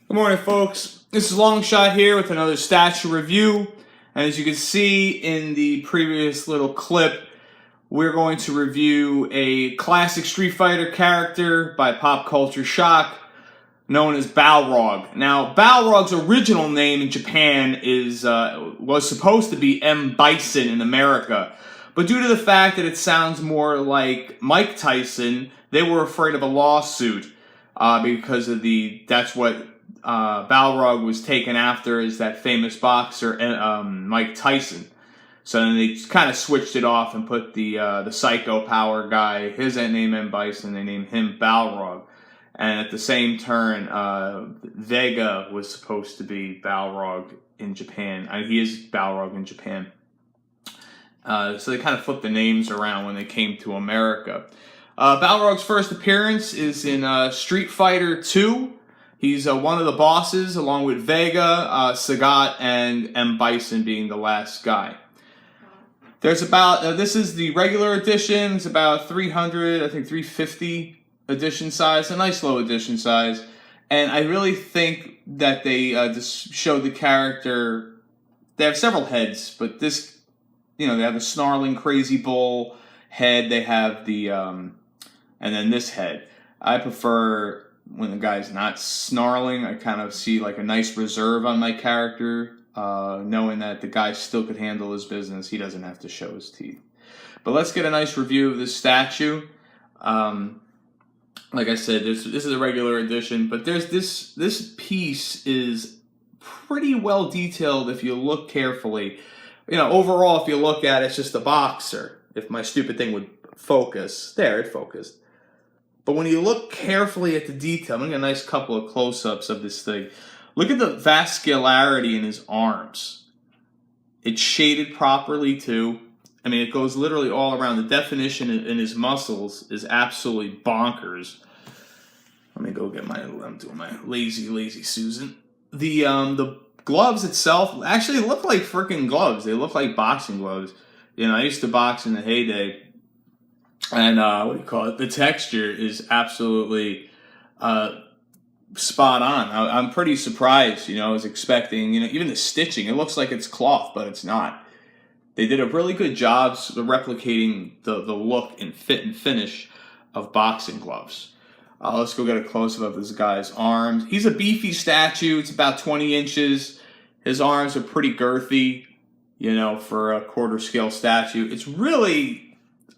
Good morning, folks. This is Longshot here with another statue review. And as you can see in the previous little clip, we're going to review a classic Street Fighter character by pop culture shock known as Balrog. Now, Balrog's original name in Japan was supposed to be M. Bison in America. But due to the fact that it sounds more like Mike Tyson, they were afraid of a lawsuit because of that's what Balrog was taken after, is that famous boxer Mike Tyson. So then they kind of switched it off and put the Psycho Power guy, his name M. Bison, they named him Balrog. And at the same turn, Vega was supposed to be Balrog in Japan. He is Balrog in Japan. So they kind of flipped the names around when they came to America. Balrog's first appearance is in Street Fighter 2. He's one of the bosses, along with Vega, Sagat, and M. Bison being the last guy. There's about, this is the regular edition. It's about 300, I think 350 edition size, a nice low edition size. And I really think that they just showed the character. They have several heads, but this, they have the snarling crazy bull head. They have the, and then this head. I prefer when the guy's not snarling. I kind of see like a nice reserve on my character, knowing that the guy still could handle his business. He doesn't have to show his teeth. But let's get a nice review of this statue. Like I said, this is a regular edition, but there's this piece is pretty well detailed if you look carefully. Overall, if you look at it, it's just a boxer. If my stupid thing would focus, there, it focused. But when you look carefully at the detail, I'm going to get a nice couple of close-ups of this thing. Look at the vascularity in his arms. It's shaded properly, too. I mean, it goes literally all around. The definition in his muscles is absolutely bonkers. Let me go get I'm doing my lazy Susan. The gloves itself actually look like freaking gloves. They look like boxing gloves. I used to box in the heyday. And the texture is absolutely spot on. I'm pretty surprised, I was expecting, even the stitching, it looks like it's cloth, but it's not. They did a really good job replicating the look and fit and finish of boxing gloves. Let's go get a close-up of this guy's arms. He's a beefy statue. It's about 20 inches. His arms are pretty girthy, for a quarter-scale statue. It's really...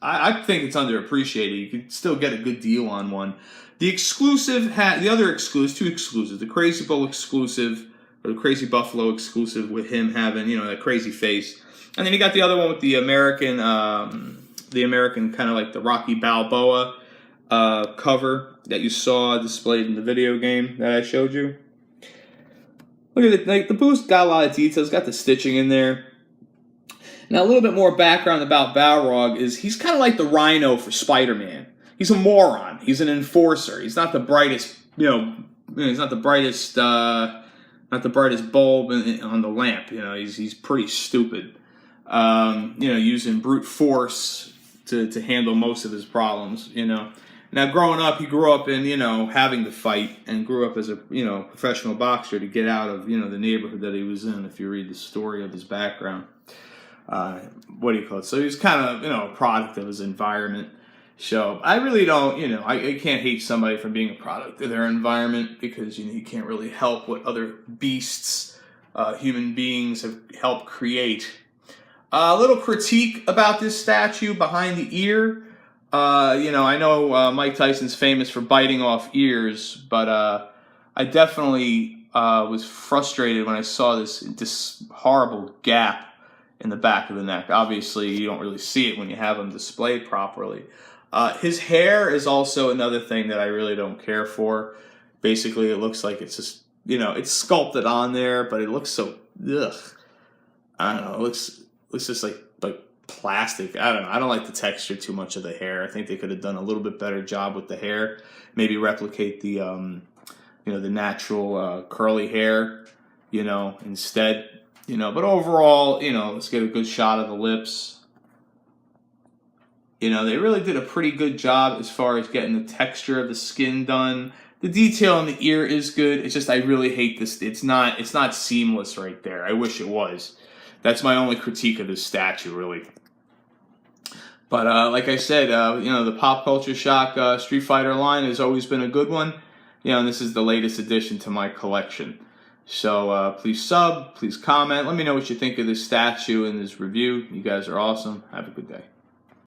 I think it's underappreciated. You can still get a good deal on one. The exclusive the other exclusive, two exclusives, the Crazy Bull exclusive, or the Crazy Buffalo exclusive with him having, that crazy face. And then you got the other one with the American kind of like the Rocky Balboa cover that you saw displayed in the video game that I showed you. Look at it, like the boost got a lot of details, got the stitching in there. Now, a little bit more background about Balrog is he's kind of like the Rhino for Spider-Man. He's a moron. He's an enforcer. He's not the brightest, he's not the brightest, bulb on the lamp. He's pretty stupid. Using brute force to handle most of his problems. Now, growing up, he grew up in having to fight, and grew up as a professional boxer to get out of the neighborhood that he was in. If you read the story of his background. So he's kind of, a product of his environment. So I really don't, I can't hate somebody for being a product of their environment, because, you can't really help what other beasts, human beings have helped create. A little critique about this statue behind the ear. I know Mike Tyson's famous for biting off ears, but I definitely was frustrated when I saw this horrible gap in the back of the neck. Obviously, you don't really see it when you have him displayed properly. His hair is also another thing that I really don't care for. Basically, it looks like it's just, it's sculpted on there, but it looks so, ugh. I don't know, it looks just like plastic. I don't know. I don't like the texture too much of the hair. I think they could have done a little bit better job with the hair. Maybe replicate the, the natural curly hair, instead. But overall, let's get a good shot of the lips. They really did a pretty good job as far as getting the texture of the skin done. The detail on the ear is good. It's just I really hate this. It's not seamless right there. I wish it was. That's my only critique of this statue, really. But like I said, the Pop Culture Shock Street Fighter line has always been a good one. And this is the latest addition to my collection. So please sub, please comment. Let me know what you think of this statue and this review. You guys are awesome. Have a good day.